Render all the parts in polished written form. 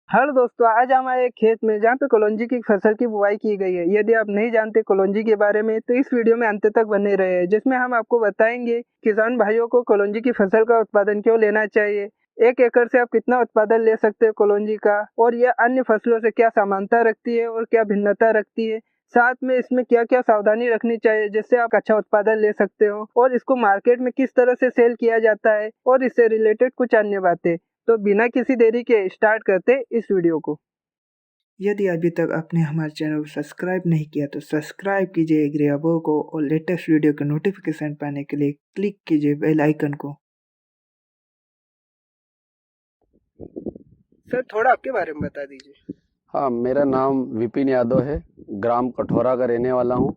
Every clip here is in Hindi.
हेलो दोस्तों, आज हम आए एक खेत में जहाँ पे कलौंजी की फसल की बुआई की गई है। यदि आप नहीं जानते कलौंजी के बारे में तो इस वीडियो में अंत तक बने रहे, जिसमें हम आपको बताएंगे किसान भाइयों को कलौंजी की फसल का उत्पादन क्यों लेना चाहिए, 1 एकड़ से आप कितना उत्पादन ले सकते हो कलौंजी का, और यह अन्य फसलों से क्या समानता रखती है और क्या भिन्नता रखती है। साथ में इसमें क्या क्या सावधानी रखनी चाहिए जिससे आप अच्छा उत्पादन ले सकते हो, और इसको मार्केट में किस तरह से सेल किया जाता है, और इससे रिलेटेड कुछ अन्य बातें। तो बिना किसी देरी के स्टार्ट करते इस वीडियो को। यदि अभी तक आपने हमारे चैनल को सब्सक्राइब नहीं किया तो सब्सक्राइब कीजिए ग्रे बटन को और लेटेस्ट वीडियो के नोटिफिकेशन पाने के लिए क्लिक कीजिए बेल आइकन को। सर, थोड़ा आपके बारे में बता दीजिए। हाँ, मेरा नाम विपिन यादव है। ग्राम कठोरा का रहने वाला हूँ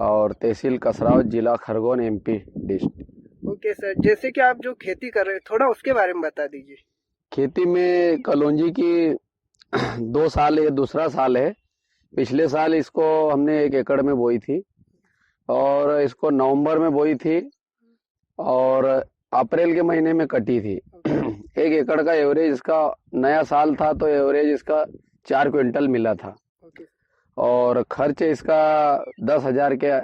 और तहसील कसराव, जिला Khargone, MP district. Okay sir, जैसे कि आप जो खेती कर रहे हैं थोड़ा उसके बारे में बता दीजिए। खेती में कलौंजी की 2 साल, ये दूसरा साल है। पिछले साल इसको हमने 1 एकड़ में बोई थी और इसको नवंबर में बोई थी और अप्रैल के महीने में कटी थी। 1 एकड़ का एवरेज इसका, नया साल था तो एवरेज इसका 4 क्विंटल मिला था और खर्च इसका 10,000 के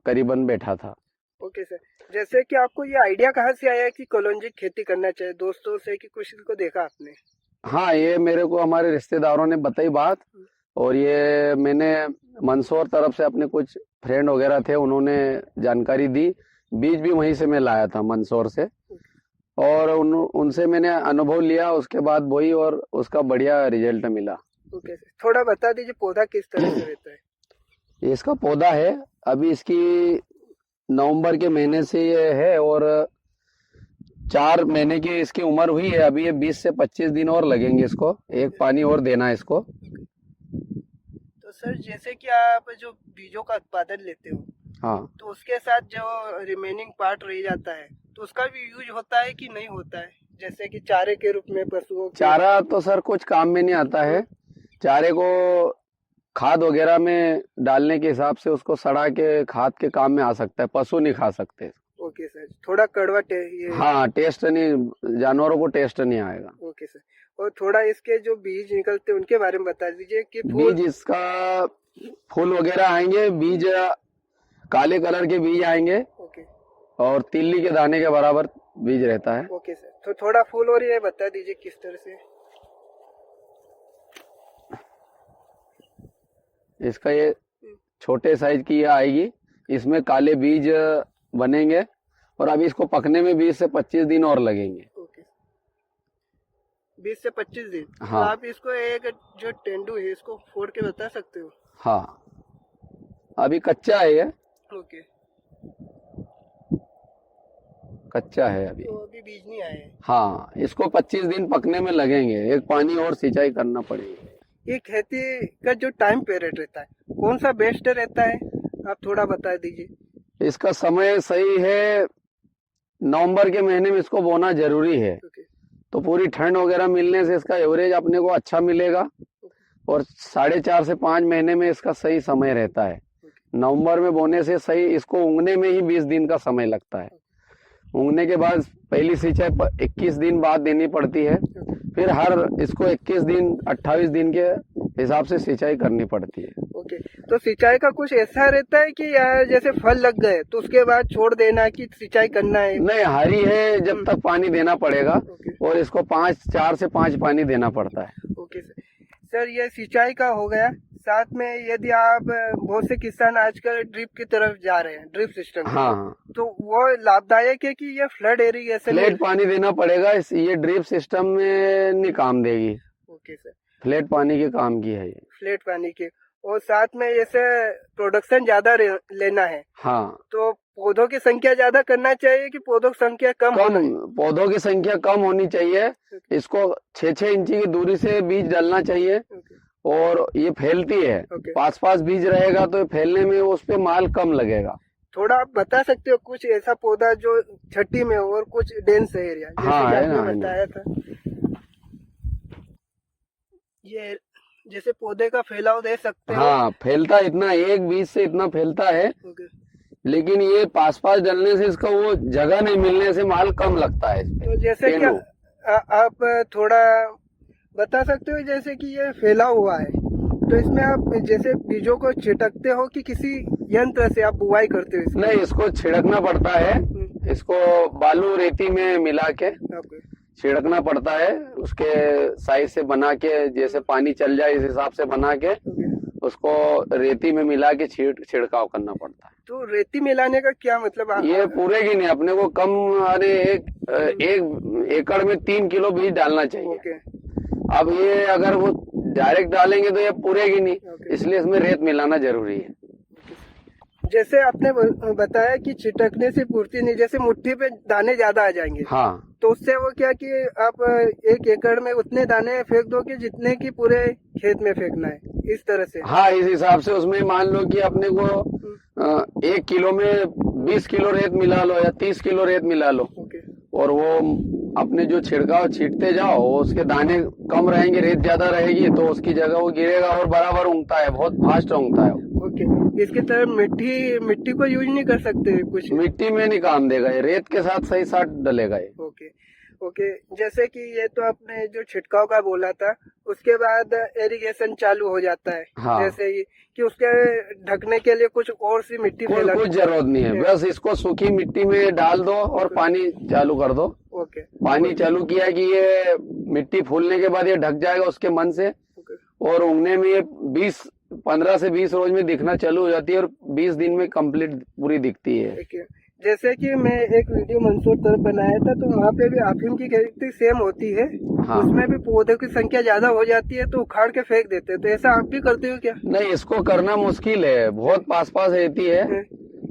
करीबन बैठा था। ओके सर, जैसे कि आपको ये आइडिया कहाँ से आया कि कलौंजी खेती करना चाहिए, दोस्तों से कि कुछ को देखा आपने? हाँ, ये मेरे को हमारे रिश्तेदारों ने बताई बात, और ये मैंने मंदसौर तरफ से अपने कुछ फ्रेंड वगैरह थे, उन्होंने जानकारी दी। बीज भी वहीं से मैं लाया था मंदसौर से, और उनसे मैंने अनुभव लिया, उसके बाद बोई और उसका बढ़िया रिजल्ट मिला। ओके सर, थोड़ा बता दीजिए पौधा किस तरह से रहता है? ये इसका पौधा है, अभी इसकी नवंबर के महीने से ये है और 4 महीने की इसकी उम्र हुई है। अभी ये 20 से 25 दिन और लगेंगे इसको, एक पानी और देना है इसको। तो सर, जैसे कि आप जो बीजों का उत्पादन लेते हो, हाँ, तो उसके साथ जो रिमेनिंग पार्ट रह जाता है तो उसका भी यूज होता है कि नहीं होता है, जैसे कि चारे के रूप में पशुओं के? चारा तो सर कुछ काम में नहीं आता है। चारे को खाद वगैरह में डालने के हिसाब से उसको सड़ा के खाद के काम में आ सकता है, पशु नहीं खा सकते। ओके सर, थोड़ा कड़वा ये? हाँ, टेस्ट नहीं, जानवरों को टेस्ट नहीं आएगा। ओके सर, और थोड़ा इसके जो बीज निकलते हैं उनके बारे में बता दीजिए कि बीज इसका फूल वगैरह आएंगे, बीज काले कलर के बीज आएंगे। ओके। और तिल्ली के दाने के बराबर बीज रहता है। ओके सर, तो थोड़ा फूल और ये बता दीजिए किस तरह से? इसका ये छोटे साइज की ये आएगी, इसमें काले बीज बनेंगे और अभी इसको पकने में 20 से 25 दिन और लगेंगे। ओके, 20 से 25 दिन। हाँ। तो आप इसको एक जो तेंदू है इसको फोड़ के बता सकते हो? हाँ, अभी कच्चा है ये। ओके, कच्चा है अभी। तो अभी बीज नहीं आए? हाँ, इसको 25 दिन पकने में लगेंगे, एक पानी और सिंचाई करना पड़ेगी। ये खेती का जो टाइम पीरियड रहता है कौन सा बेस्ट रहता है, आप थोड़ा बता दीजिए। इसका समय सही है, नवंबर के महीने में इसको बोना जरूरी है। ओके। तो पूरी ठंड वगैरह मिलने से इसका एवरेज अपने को अच्छा मिलेगा और 4.5 से 5 महीने में इसका सही समय रहता है। नवंबर में बोने से सही, इसको उगने में ही 20 दिन का समय लगता है। उगने के बाद पहली सिंचाई 21 दिन बाद देनी पड़ती है, फिर हर इसको 21 दिन 28 दिन के हिसाब से सिंचाई करनी पड़ती है। ओके, तो सिंचाई का कुछ ऐसा रहता है कि यार जैसे फल लग गए तो उसके बाद छोड़ देना कि सिंचाई करना है? नहीं, हरी है जब तक पानी देना पड़ेगा। ओके। और इसको 4 से 5 पानी देना पड़ता है। ओके सर, सर ये सिंचाई का हो गया। साथ में यदि आप, बहुत से किसान आजकल ड्रिप की तरफ जा रहे हैं, ड्रिप सिस्टम। हाँ, तो वो लाभदायक है कि ये फ्लड इरिगेशन? फ्लैट पानी देना पड़ेगा, ये ड्रिप सिस्टम में नहीं काम देगी। ओके सर, फ्लैट पानी के काम की है ये। फ्लैट पानी के, और साथ में जैसे प्रोडक्शन ज्यादा लेना है। हाँ, तो पौधों की संख्या ज्यादा करना चाहिए कि पौधों की संख्या कम? पौधों की संख्या कम होनी चाहिए। इसको 6-6 इंची की दूरी से बीज डालना चाहिए। और ये फैलती है, पास बीज रहेगा तो फैलने में उस पे माल कम लगेगा। थोड़ा आप बता सकते हो कुछ ऐसा पौधा जो छठी में और कुछ डेंस एरिया? हाँ, है ना, बताया था ये, जैसे पौधे का फैलाव दे सकते हैं? हाँ, फैलता इतना, एक बीज से इतना फैलता है। लेकिन ये पास डलने से इसका वो जगह नहीं मिलने से माल कम लगता है। तो जैसे कि आप थोड़ा बता सकते हो जैसे कि ये फैला हुआ है, तो इसमें आप जैसे बीजों को छिड़कते हो कि किसी यंत्र से आप बुआई करते हो इसमें? नहीं, इसको छिड़कना पड़ता है। इसको बालू रेती में मिला के ओके, छिड़कना पड़ता है। उसके साइज से बना के, जैसे पानी चल जाए इस हिसाब से बना के उसको रेती में मिला के छिड़काव करना पड़ता है। तो रेती मिलाने का क्या मतलब? ये पूरे की नहीं, अपने को कम, अरे एक एकड़ में 3 किलो बीज डालना चाहिए। ओके, अब ये अगर वो डायरेक्ट डालेंगे तो ये पूरेगी नहीं, ओके। इसलिए इसमें रेत मिलाना जरूरी है। जैसे आपने बताया कि छिटकने से पूर्ति नहीं, जैसे मुट्ठी पे दाने ज्यादा आ जाएंगे, हाँ, तो उससे वो क्या कि आप 1 एकड़ में उतने दाने फेंक दो कि जितने की पूरे खेत में फेंकना है, इस तरह से? हाँ, इस हिसाब से उसमें मान लो कि अपने को 1 किलो में 20 किलो रेत मिला लो या 30 किलो रेत मिला लो, ओके, और वो अपने जो छिड़काव छींटते जाओ, उसके दाने कम रहेंगे, रेत ज्यादा रहेगी तो उसकी जगह वो गिरेगा और बराबर उगता है, बहुत फास्ट उगता है। ओके। इसकी तरह मिट्टी को यूज नहीं कर सकते कुछ? मिट्टी में नहीं काम देगा ये, रेत के साथ सही साथ डलेगा ये। Okay, okay. जैसे कि ये तो आपने जो छिड़काव का बोला था, उसके बाद इरिगेशन चालू हो जाता है। हाँ। जैसे ही कि उसके ढकने के लिए कुछ और सी मिट्टी फैला? कुछ जरूरत नहीं है, बस इसको सूखी मिट्टी में डाल दो और पानी चालू कर दो। ओके, पानी चालू किया कि ये मिट्टी फूलने के बाद ये ढक जाएगा उसके मन से, और उगने में ये 15 से 20 रोज में दिखना चालू हो जाती है और 20 दिन में कंप्लीट पूरी दिखती है। ठीक है। जैसे कि मैं एक वीडियो मंसूर तरफ बनाया था, तो वहाँ पे भी अफीम की खेती सेम होती है। हाँ। उसमें भी पौधों की संख्या ज्यादा हो जाती है तो उखाड़ के फेंक देते हैं, तो ऐसा आप भी करते हो क्या? नहीं, इसको करना मुश्किल है, बहुत पास पास रहती है,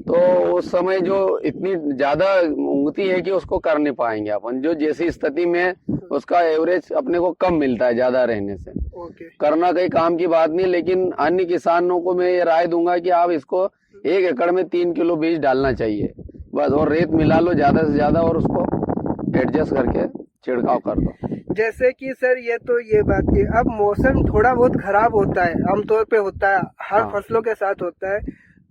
तो उस समय जो इतनी ज्यादा उगती है कि उसको कर नहीं पाएंगे अपन। जो जैसी स्थिति में उसका एवरेज अपने को कम मिलता है ज्यादा रहने से। ओके, करना कहीं काम की बात नहीं, लेकिन अन्य किसानों को मैं ये राय दूंगा कि आप इसको 1 एकड़ में 3 किलो बीज डालना चाहिए बस, और रेत मिला लो ज्यादा से ज्यादा और उसको एडजस्ट करके छिड़काव कर दो। जैसे कि सर ये तो ये बात की, अब मौसम थोड़ा बहुत खराब होता है, आमतौर पे होता है, हर हाँ। फसलों के साथ होता है,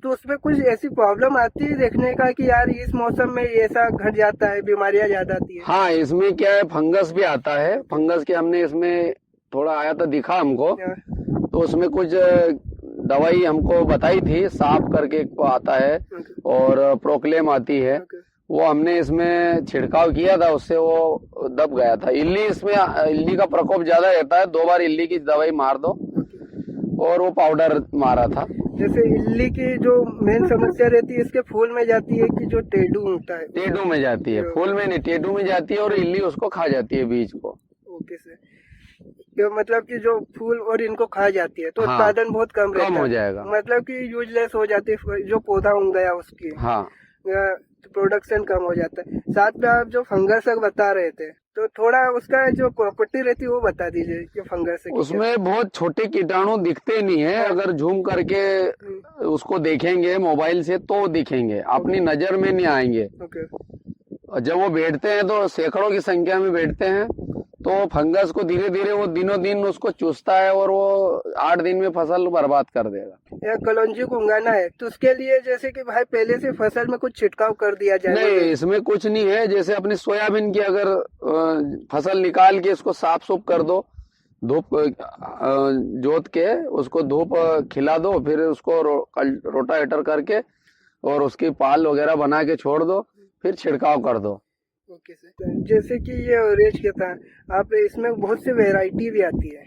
तो उसमें कुछ ऐसी प्रॉब्लम आती है देखने का कि यार इस मौसम में ऐसा घट जाता है, बीमारियां ज्यादा आती है? हाँ, इसमें क्या है, फंगस भी आता है। फंगस के हमने इसमें थोड़ा आया था, दिखा हमको, तो उसमें कुछ दवाई हमको बताई थी, साफ करके को आता है और प्रोक्लेम आती है, वो हमने इसमें छिड़काव किया था, उससे वो दब गया था। इल्ली का प्रकोप ज्यादा रहता है, 2 बार इल्ली की दवाई मार दो, और वो पाउडर मारा था। जैसे इल्ली की जो मेन समस्या रहती है इसके फूल में जाती है कि जो टेडू होता है? टेडू में जाती है, फूल में नहीं, टेडू में जाती है, और इल्ली उसको खा जाती है बीज को। ओके सर, तो मतलब कि जो फूल और इनको खा जाती है तो हाँ, उत्पादन बहुत कम रहता है, कम हो जाएगा, मतलब कि यूजलेस हो जाती है, जो पौधा उग गया उसकी। हाँ, प्रोडक्शन कम हो जाता है। साथ में आप जो फंगस बता रहे थे, तो थोड़ा उसका जो प्रॉपर्टी रहती है वो बता दीजिए कि फंगस से उसमें बहुत छोटे कीटाणु दिखते नहीं है, अगर झूम करके उसको देखेंगे मोबाइल से तो दिखेंगे, अपनी नजर में नहीं आएंगे। ओके, जब वो बैठते हैं तो सैकड़ों की संख्या में बैठते हैं, तो फंगस को धीरे धीरे वो दिनों दिन उसको चूसता है और वो 8 दिन में फसल बर्बाद कर देगा। या कलौंजी को उगाना है तो उसके लिए जैसे कि भाई पहले से फसल में कुछ छिड़काव कर दिया जाए? नहीं, इसमें कुछ नहीं है। जैसे अपनी सोयाबीन की अगर फसल निकाल के इसको साफ सुफ कर दो, धूप जोत के उसको धूप खिला दो, फिर उसको रोटावेटर करके और उसकी पाल वगैरह बना के छोड़ दो, फिर छिड़काव कर दो। ओके सर, जैसे कि ये ऑरेंज के था, आप इसमें बहुत सी वैरायटी भी आती है,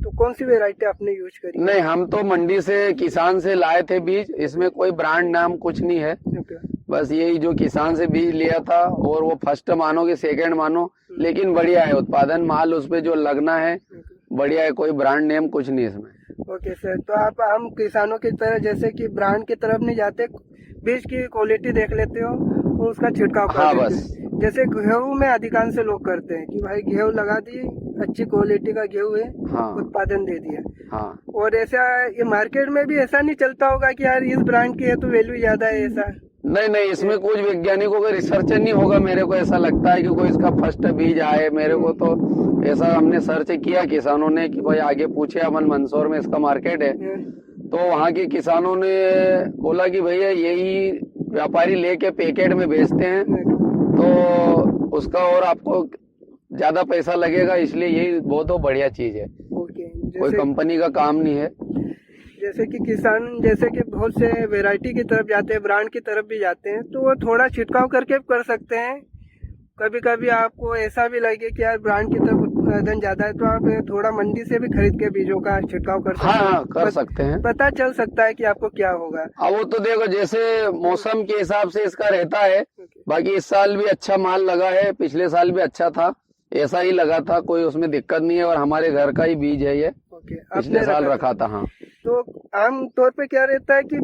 तो कौन सी वैरायटी आपने यूज करी? नहीं, हम तो मंडी से किसान से लाए थे बीज, इसमें कोई ब्रांड नाम कुछ नहीं है। ओके, बस यही जो किसान से बीज लिया था, और वो फर्स्ट मानो कि सेकंड मानो, लेकिन बढ़िया है उत्पादन, माल उस पे जो लगना है बढ़िया है, कोई ब्रांड नेम कुछ नहीं इसमें। ओके सर, तो आप हम किसानों की तरह जैसे कि ब्रांड की तरफ नहीं जाते, बीज की क्वालिटी देख लेते हो और उसका छिड़काव कर हाँ, देते बस। जैसे गेहूं में अधिकांश लोग करते हैं कि भाई गेहूं लगा दिए, अच्छी क्वालिटी का गेहूं है, हाँ, उत्पादन दे दिया। हाँ, और ऐसा ये मार्केट में भी ऐसा नहीं चलता होगा कि यार इस ब्रांड की है तो वैल्यू ज्यादा है, ऐसा? नहीं, इसमें कुछ वैज्ञानिकों का रिसर्च नहीं होगा, मेरे को ऐसा लगता है कि कोई इसका फर्स्ट बीज आए। मेरे को तो ऐसा हमने सर्च किया किसानों ने कि भाई आगे पूछे, अमन मंदसौर में इसका मार्केट है, तो वहाँ के किसानों ने बोला कि भैया यही व्यापारी लेके पैकेट में बेचते हैं, तो उसका और आपको ज्यादा पैसा लगेगा, इसलिए यही बहुत बढ़िया चीज है। ओके, कोई कंपनी का काम नहीं है। जैसे कि किसान जैसे कि बहुत से वैरायटी की तरफ जाते हैं, ब्रांड की तरफ भी जाते हैं, तो वो थोड़ा छिड़काव करके कर सकते हैं। कभी कभी आपको ऐसा भी लगे कि यार ब्रांड की तरफ उत्पादन ज्यादा है, तो आप थोड़ा मंडी से भी खरीद के बीजों का छिड़काव कर सकते हैं। हाँ, कर सकते हैं। पता चल सकता है कि आपको क्या होगा। अब वो तो देखो जैसे मौसम के हिसाब से इसका रहता है। बाकी इस साल भी अच्छा माल लगा है, पिछले साल भी अच्छा था, ऐसा ही लगा था, कोई उसमें दिक्कत नहीं है। और हमारे घर का ही बीज है ये, पिछले साल रखा था। हाँ, तो आम तौर पे क्या रहता है कि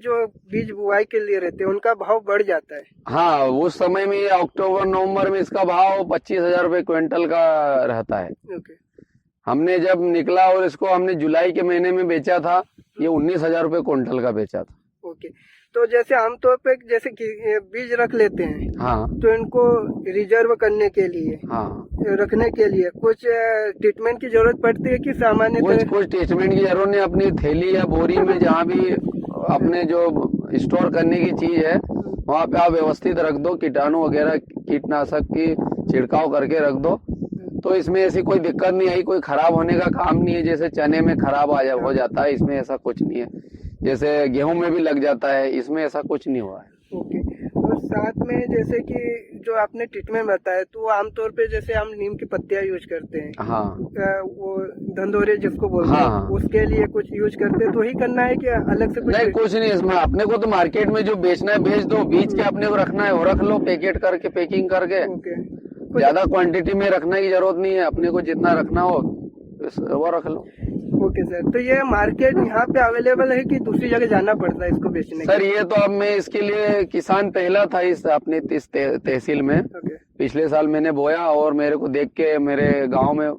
जो बीज बुआई के लिए रहते हैं उनका भाव बढ़ जाता है। हाँ, उस समय में अक्टूबर नवंबर में इसका भाव 25,000 रुपये क्विंटल का रहता है। हमने जब निकला और इसको हमने जुलाई के महीने में बेचा था, ये 19,000 रुपये क्विंटल का बेचा था। ओके, तो जैसे आमतौर पे जैसे कि बीज रख लेते हैं, हाँ, तो इनको रिजर्व करने के लिए, हाँ, रखने के लिए कुछ ट्रीटमेंट की जरूरत पड़ती है कि सामान्य कुछ ट्रीटमेंट की जरूरत नहीं। अपनी थैली या बोरी में जहाँ भी अपने जो स्टोर करने की चीज है वहाँ पे आप व्यवस्थित रख दो, कीटाणु वगैरह कीटनाशक की छिड़काव करके रख दो, तो इसमें ऐसी कोई दिक्कत नहीं आई। कोई खराब होने का काम नहीं है, जैसे चने में खराब हो जाता है, इसमें ऐसा कुछ नहीं है। जैसे गेहूं में भी लग जाता है, इसमें ऐसा कुछ नहीं हुआ है। ओके, और साथ में जैसे कि जो आपने ट्रीटमेंट बताया, तो आमतौर पे जैसे हम नीम की पत्तियां यूज करते हैं। हाँ, वो धंधोरे जिसको बोलते हैं, हाँ, उसके लिए कुछ यूज करते हैं, तो ही करना है कि अलग से कुछ? नहीं, कुछ नहीं। इसमें अपने को तो मार्केट में जो बेचना है बेच दो, बीज के अपने को रखना है वो रख लो, पैकेट करके पैकिंग करके। ओके, ज्यादा क्वांटिटी में रखने की जरूरत नहीं है, अपने को जितना रखना हो वो रख लो। ओके सर, तो ये मार्केट यहाँ पे अवेलेबल है कि दूसरी जगह जाना पड़ता है इसको बेचने? सर ये तो अब मैं इसके लिए किसान पहला था इस अपने इस तहसील में। ओके, पिछले साल मैंने बोया और मेरे को देख के मेरे गांव में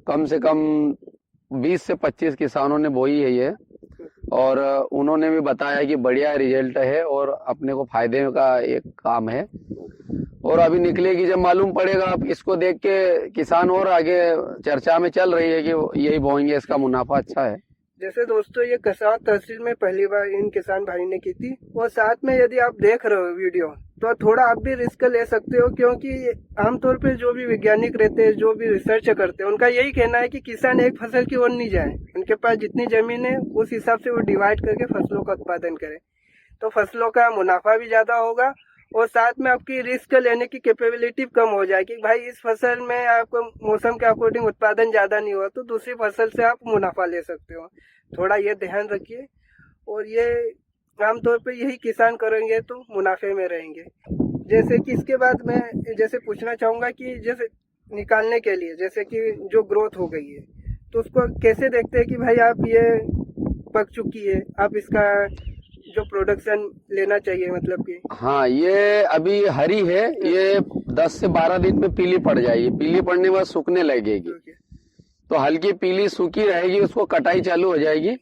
कम से कम 20 से 25 किसानों ने बोई है ये, और उन्होंने भी बताया कि बढ़िया रिजल्ट है और अपने को फायदे का एक काम है। और अभी निकलेगी जब मालूम पड़ेगा। आप इसको देख के किसान और आगे चर्चा में चल रही है कि यही बोएंगे, इसका मुनाफा अच्छा है। जैसे दोस्तों ये कसराव तहसील में पहली बार इन किसान भाई ने की थी, और साथ में यदि आप देख रहे हो वीडियो तो थोड़ा आप भी रिस्क ले सकते हो, क्योंकि आमतौर पे जो भी वैज्ञानिक रहते हैं, जो भी रिसर्च करते हैं, उनका यही कहना है कि किसान एक फसल की ओर नहीं जाए। उनके पास जितनी जमीन है उस हिसाब से वो डिवाइड करके फसलों का उत्पादन करे, तो फसलों का मुनाफा भी ज्यादा होगा और साथ में आपकी रिस्क लेने की कैपेबिलिटी कम हो जाएगी। भाई इस फसल में आपको मौसम के अकॉर्डिंग उत्पादन ज्यादा नहीं हुआ तो दूसरी फसल से आप मुनाफा ले सकते हो। थोड़ा ये ध्यान रखिए, और ये आमतौर पे यही किसान करेंगे तो मुनाफे में रहेंगे। जैसे कि इसके बाद मैं जैसे पूछना चाहूंगा कि जैसे निकालने के लिए, जैसे कि जो ग्रोथ हो गई है, तो उसको कैसे देखते हैं कि भाई आप ये पक चुकी है, आप इसका जो प्रोडक्शन लेना चाहिए, मतलब कि? हाँ, ये अभी हरी है, ये 10 से 12 दिन में पीली पड़ जाएगी। पीली पड़ने के बाद सूखने लगेगी, तो हल्की पीली सूखी रहेगी, उसको कटाई चालू हो जाएगी।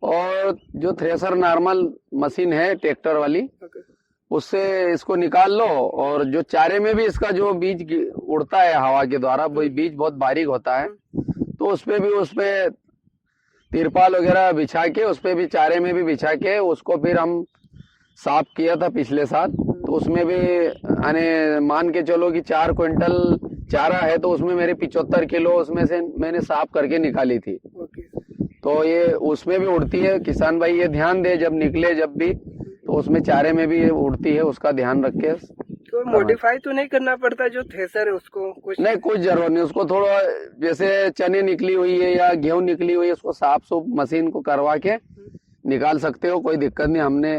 और जो थ्रेसर नॉर्मल मशीन है ट्रैक्टर वाली, उससे इसको निकाल लो। और जो चारे में भी इसका जो बीज उड़ता है हवा के द्वारा, वो बीज बहुत बारीक होता है, तो उसपे तिरपाल वगैरह बिछा के, उसपे भी चारे में भी बिछा के उसको फिर हम साफ किया था पिछले साल। तो उसमें भी मान के चलो कि 4 क्विंटल चारा है, तो उसमें मेरे 75 किलो उसमें से मैंने साफ करके निकाली थी। तो ये उसमें भी उड़ती है। किसान भाई ये ध्यान दे, जब निकले जब भी, तो उसमें चारे में भी उड़ती है, उसका ध्यान रख के। तो मॉडिफाई तो नहीं करना पड़ता जो थ्रेसर है उसको? कुछ जरूरत नहीं, उसको थोड़ा जैसे चने निकली हुई है या गेहूं निकली हुई है, उसको साफ सूफ मशीन को करवा के निकाल सकते हो, कोई दिक्कत नहीं। हमने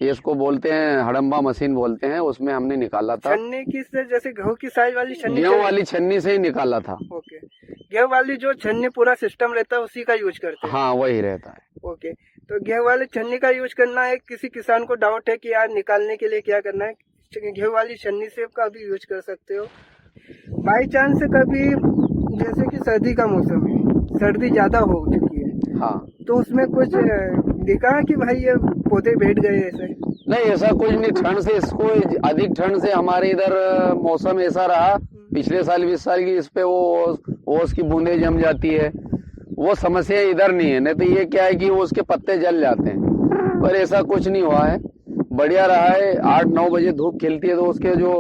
ये इसको बोलते हैं हड़म्बा मशीन बोलते हैं, उसमें हमने निकाला था। छन्नी की से, जैसे गेहूं की साइज वाली छन्नी? गेहूं वाली छन्नी से ही निकाला था। ओके, गेहूं वाली जो छन्नी पूरा सिस्टम रहता है उसी का यूज करते हैं? हाँ, वही रहता है। ओके, तो गेहूं वाली छन्नी का यूज करना है। किसी किसान को डाउट है कि यार निकालने के लिए क्या करना है, गेहूं वाली छन्नी से का भी यूज कर सकते हो। बाई चांस से कभी जैसे कि सर्दी का मौसम है, सर्दी ज्यादा हो चुकी है, हाँ, तो उसमें कुछ दिखा कि भाई ये पौधे बैठ गए ऐसे? नहीं, ऐसा कुछ नहीं। ठंड से इसको, अधिक ठंड से हमारे इधर मौसम ऐसा रहा पिछले साल 20 साल की, इस पे वो ओस की बूंदे जम जाती है, वो समस्या इधर नहीं है। नहीं तो ये क्या है कि वो उसके पत्ते जल जाते हैं, पर ऐसा कुछ नहीं हुआ है, बढ़िया रहा है। 8-9 बजे धूप खिलती है तो उसके जो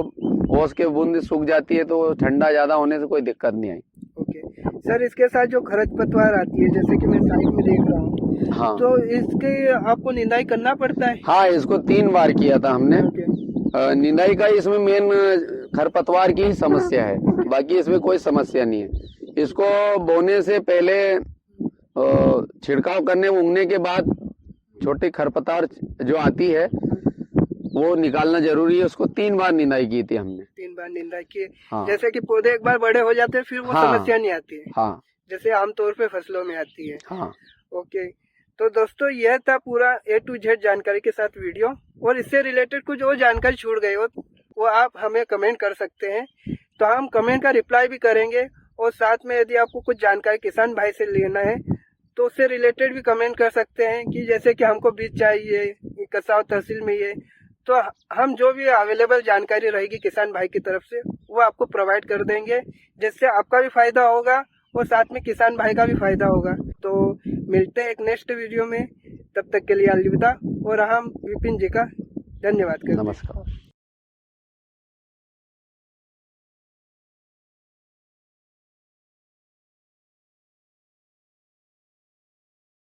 ओस के बूंद सूख जाती है, तो ठंडा ज्यादा होने से कोई दिक्कत नहीं आई। ओके सर, इसके साथ जो खरपतवार आती है, जैसे कि मैं साइड में देख रहा हूँ, हाँ तो इसके आपको निंदाई करना पड़ता है? हाँ, इसको 3 बार किया था हमने। ओके निंदाई का इसमें मेन खरपतवार की ही समस्या है, बाकी इसमें कोई समस्या नहीं है। इसको बोने से पहले छिड़काव करने उगने के बाद छोटी खरपतवार जो आती है वो निकालना जरूरी है। उसको 3 बार निंदाई की थी हमने। 3 बार निंदाई की। हाँ जैसे कि पौधे एक बार बड़े हो जाते हैं फिर वो हाँ, समस्या नहीं आती है, हाँ जैसे आमतौर पे फसलों में आती है। हाँ। ओके, तो दोस्तों यह था पूरा A to Z जानकारी के साथ वीडियो, और इससे रिलेटेड कुछ और जानकारी छूट गई हो वो आप हमें कमेंट कर सकते हैं, तो हम कमेंट का रिप्लाई भी करेंगे। और साथ में यदि आपको कुछ जानकारी किसान भाई से लेना है तो उससे रिलेटेड भी कमेंट कर सकते हैं, कि जैसे कि हमको बीज चाहिए कसाव तहसील में ये, तो हम जो भी अवेलेबल जानकारी रहेगी किसान भाई की तरफ से वो आपको प्रोवाइड कर देंगे, जिससे आपका भी फायदा होगा और साथ में किसान भाई का भी फायदा होगा। तो मिलते हैं एक नेक्स्ट वीडियो में, तब तक के लिए अलविदा, और हम विपिन जी का धन्यवाद करते हैं। नमस्कार।